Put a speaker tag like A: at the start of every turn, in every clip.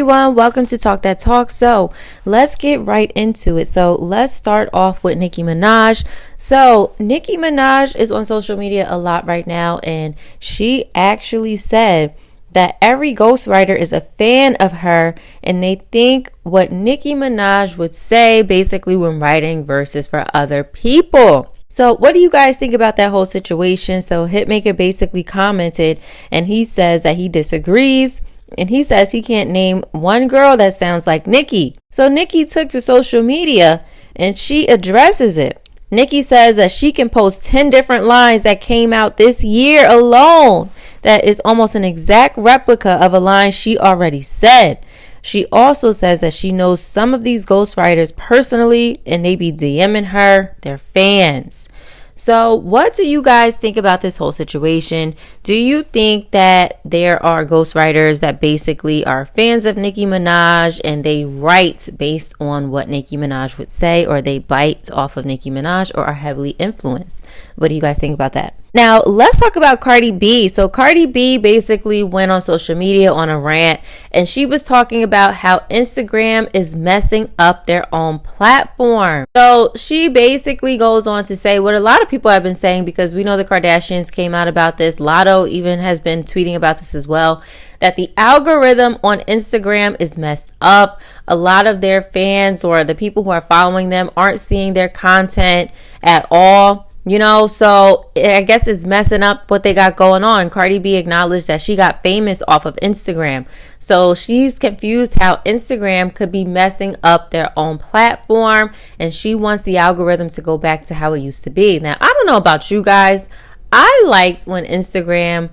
A: everyone, welcome to Talk That Talk. So let's get right into it. So let's start off with Nicki Minaj. So Nicki Minaj is on social media a lot right now, and she actually said that every ghostwriter is a fan of her and they think what Nicki Minaj would say basically when writing verses for other people. So what do you guys think about that whole situation? So Hitmaker basically commented and he says that he disagrees. And he says he can't name one girl that sounds like Nicki. So Nicki took to social media and she addresses it. Nicki says that she can post 10 different lines that came out this year alone that is almost an exact replica of a line she already said. She also says that she knows some of these ghostwriters personally and they be DMing her, their fans. So what do you guys think about this whole situation? Do you think that there are ghostwriters that basically are fans of Nicki Minaj and they write based on what Nicki Minaj would say, or they bite off of Nicki Minaj or are heavily influenced? What do you guys think about that? Now, let's talk about Cardi B. So Cardi B basically went on social media on a rant and she was talking about how Instagram is messing up their own platform. So she basically goes on to say what a lot of people have been saying, because we know the Kardashians came out about this. Latto even has been tweeting about this as well, that the algorithm on Instagram is messed up. A lot of their fans or the people who are following them aren't seeing their content at all. You know, so I guess it's messing up what they got going on. Cardi B acknowledged that she got famous off of Instagram. So she's confused how Instagram could be messing up their own platform. And she wants the algorithm to go back to how it used to be. Now, I don't know about you guys. I liked when Instagram,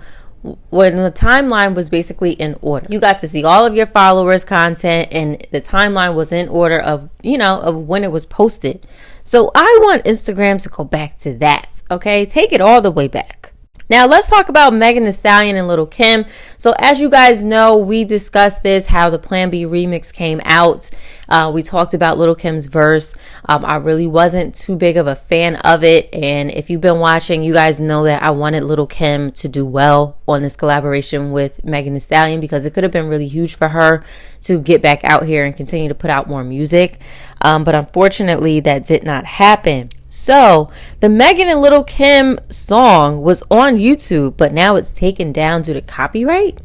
A: when the timeline was basically in order. You got to see all of your followers' content and the timeline was in order of, you know, of when it was posted. So I want Instagram to go back to that, okay? Take it all the way back. Now let's talk about Megan Thee Stallion and Lil Kim. So as you guys know, we discussed this, how the Plan B remix came out. We talked about Lil Kim's verse. I really wasn't too big of a fan of it. And if you've been watching, you guys know that I wanted Lil Kim to do well on this collaboration with Megan Thee Stallion, because it could have been really huge for her to get back out here and continue to put out more music. But unfortunately, that did not happen. So the Megan and Lil Kim song was on YouTube, but now it's taken down due to copyright.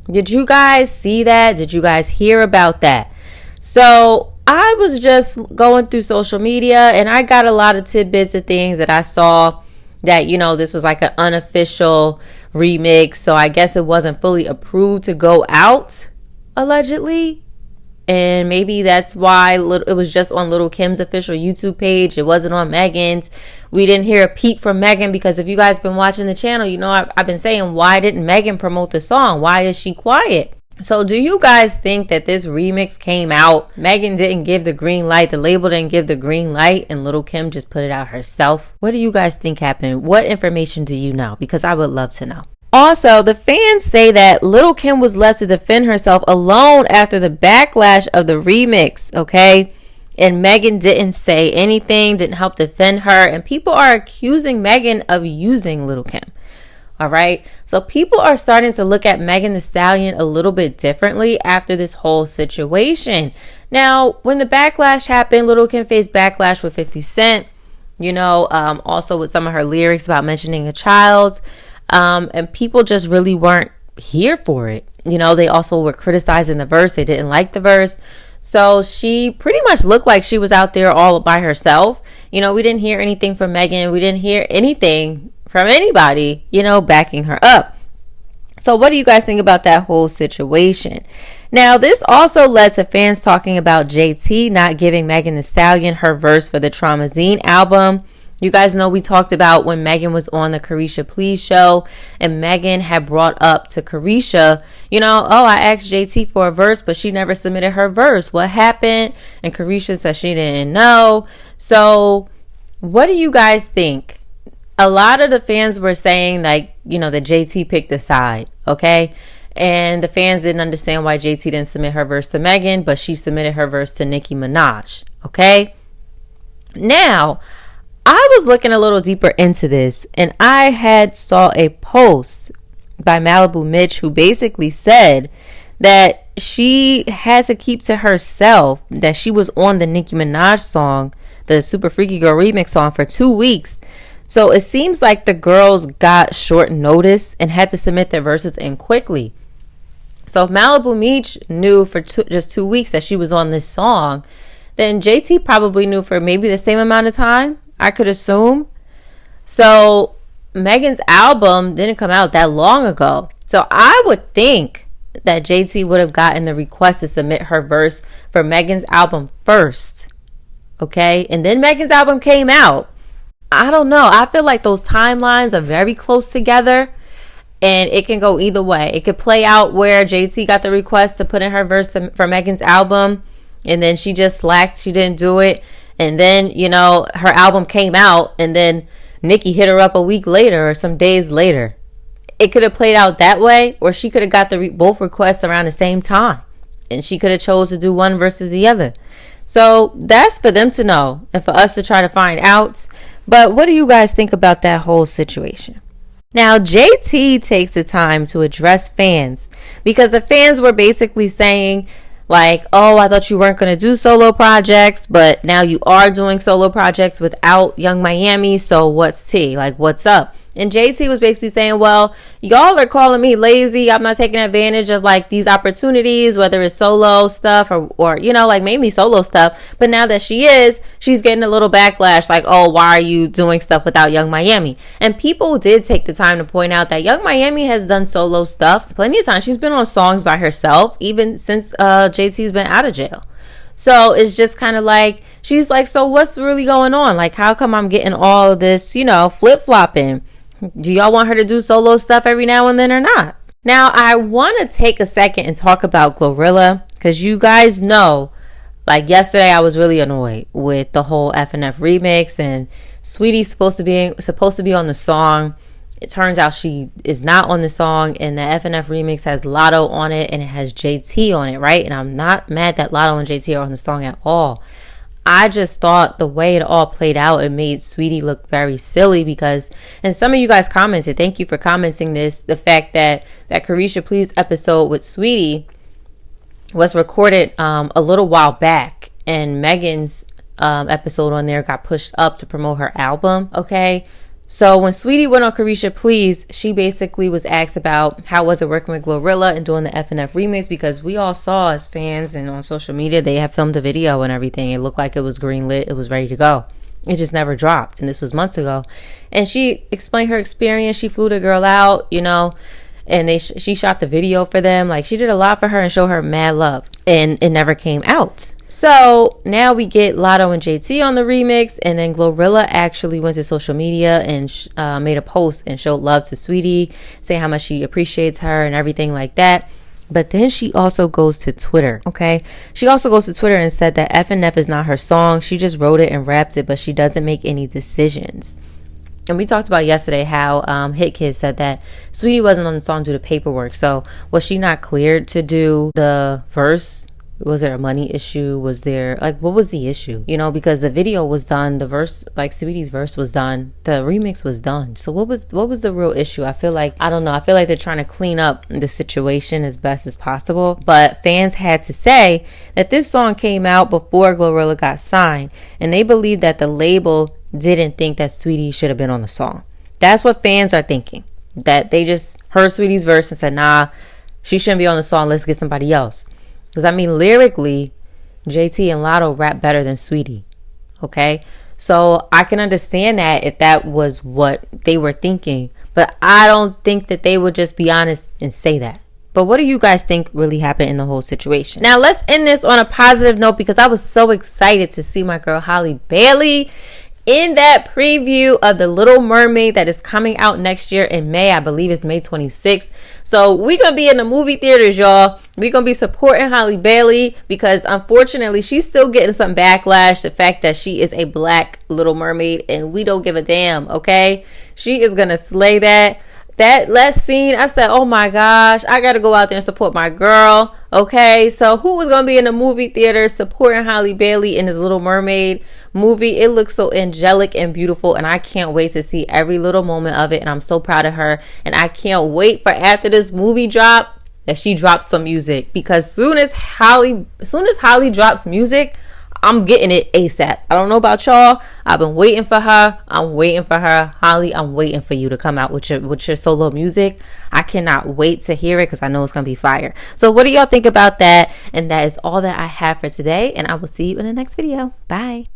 A: Did you guys see that? Did you guys hear about that? So I was just going through social media and I got a lot of tidbits of things that I saw that, you know, this was like an unofficial remix. So I guess it wasn't fully approved to go out, allegedly. And maybe that's why it was just on Lil Kim's official YouTube page. It wasn't on Megan's. We didn't hear a peep from Megan, because if you guys been watching the channel, you know I've been saying, why didn't Megan promote the song? Why is she quiet? So do you guys think that this remix came out, Megan didn't give the green light, the label didn't give the green light, and Lil Kim just put it out herself? What do you guys think happened? What information do you know? Because I would love to know. Also, the fans say that Lil Kim was left to defend herself alone after the backlash of the remix, okay? And Megan didn't say anything, didn't help defend her. And people are accusing Megan of using Lil Kim, all right? So people are starting to look at Megan Thee Stallion a little bit differently after this whole situation. Now, when the backlash happened, Lil Kim faced backlash with 50 Cent, you know, also with some of her lyrics about mentioning a child. And people just really weren't here for it. You know, they also were criticizing the verse. They didn't like the verse. So she pretty much looked like she was out there all by herself. You know, we didn't hear anything from Megan. We didn't hear anything from anybody, you know, backing her up. So what do you guys think about that whole situation? Now, this also led to fans talking about JT not giving Megan Thee Stallion her verse for the Traumazine album. You guys know we talked about when Megan was on the Carisha Please show, and Megan had brought up to Carisha, you know, oh, I asked JT for a verse, but she never submitted her verse. What happened? And Carisha said she didn't know. So what do you guys think? A lot of the fans were saying, like, you know, that JT picked a side, okay? And the fans didn't understand why JT didn't submit her verse to Megan, but she submitted her verse to Nicki Minaj, okay? Now, I was looking a little deeper into this, and I had saw a post by Malibu Mitch who basically said that she had to keep to herself, that she was on the Nicki Minaj song, the Super Freaky Girl remix song, for 2 weeks. So it seems like the girls got short notice and had to submit their verses in quickly. So if Malibu Meech knew for just 2 weeks that she was on this song, then JT probably knew for maybe the same amount of time, I could assume. So Megan's album didn't come out that long ago. So I would think that JT would have gotten the request to submit her verse for Megan's album first. Okay? And then Megan's album came out. I don't know. I feel like those timelines are very close together. And it can go either way. It could play out where JT got the request to put in her verse for Megan's album, and then she just slacked. She didn't do it. And then, her album came out, and then Nicki hit her up a week later or some days later. It could have played out that way, or she could have got both requests around the same time, and she could have chose to do one versus the other. So that's for them to know and for us to try to find out. But what do you guys think about that whole situation? Now, JT takes the time to address fans, because the fans were basically saying, like, oh, I thought you weren't going to do solo projects, but now you are doing solo projects without Young Miami. So what's tea? Like, what's up? And JT was basically saying, well, y'all are calling me lazy. I'm not taking advantage of like these opportunities, whether it's solo stuff or like mainly solo stuff. But now that she's getting a little backlash, like, oh, why are you doing stuff without Young Miami? And people did take the time to point out that Young Miami has done solo stuff plenty of times. She's been on songs by herself, even since JT's been out of jail. So it's just kind of like, she's like, so what's really going on? Like, how come I'm getting all of this, flip-flopping? Do y'all want her to do solo stuff every now and then or not? Now, I want to take a second and talk about Glorilla, because you guys know, like yesterday, I was really annoyed with the whole F&F remix, and Saweetie's supposed to be on the song. It turns out she is not on the song, and the F&F remix has Latto on it, and it has JT on it, right? And I'm not mad that Latto and JT are on the song at all. I just thought the way it all played out, it made Saweetie look very silly, because, and some of you guys commented, thank you for commenting this, the fact that Carisha Please episode with Saweetie was recorded a little while back, and Megan's episode on there got pushed up to promote her album, okay? So when Saweetie went on Carisha Please, she basically was asked about how was it working with Glorilla and doing the F&F remix, because we all saw as fans and on social media, they have filmed a video and everything. It looked like it was greenlit. It was ready to go. It just never dropped. And this was months ago. And she explained her experience. She flew the girl out, and she shot the video for them. Like, she did a lot for her and showed her mad love. And it never came out. So now we get Latto and JT on the remix, and then Glorilla actually went to social media and made a post and showed love to Saweetie, saying how much she appreciates her and everything like that. But then she also goes to Twitter, okay? She also goes to Twitter and said that F&F is not her song. She just wrote it and rapped it, but she doesn't make any decisions. And we talked about yesterday how Hit Kid said that Saweetie wasn't on the song due to paperwork. So was she not cleared to do the verse? Was there a money issue? Was there, like, what was the issue? Because the video was done, the verse, like Saweetie's verse was done, the remix was done. So what was the real issue? I feel like they're trying to clean up the situation as best as possible. But fans had to say that this song came out before Glorilla got signed, and they believe that the label didn't think that Saweetie should have been on the song. That's what fans are thinking. That they just heard Saweetie's verse and said, nah, she shouldn't be on the song. Let's get somebody else. Because, lyrically, JT and Latto rap better than Saweetie. Okay? So I can understand that if that was what they were thinking. But I don't think that they would just be honest and say that. But what do you guys think really happened in the whole situation? Now, let's end this on a positive note, because I was so excited to see my girl Halle Bailey in that preview of The Little Mermaid that is coming out next year in May. I believe it's May 26th. So we're going to be in the movie theaters, y'all. We're going to be supporting Halle Bailey, because unfortunately she's still getting some backlash. The fact that she is a black Little Mermaid, and we don't give a damn, okay? She is going to slay that. That last scene, I said, oh my gosh, I got to go out there and support my girl. Okay, so who was going to be in the movie theater supporting Halle Bailey in this Little Mermaid movie? It looks so angelic and beautiful, and I can't wait to see every little moment of it, and I'm so proud of her, and I can't wait for after this movie drop that she drops some music, because soon as Holly drops music, I'm getting it ASAP. I don't know about y'all. I've been waiting for her. I'm waiting for her. Holly, I'm waiting for you to come out with your solo music. I cannot wait to hear it because I know it's going to be fire. So what do y'all think about that? And that is all that I have for today. And I will see you in the next video. Bye.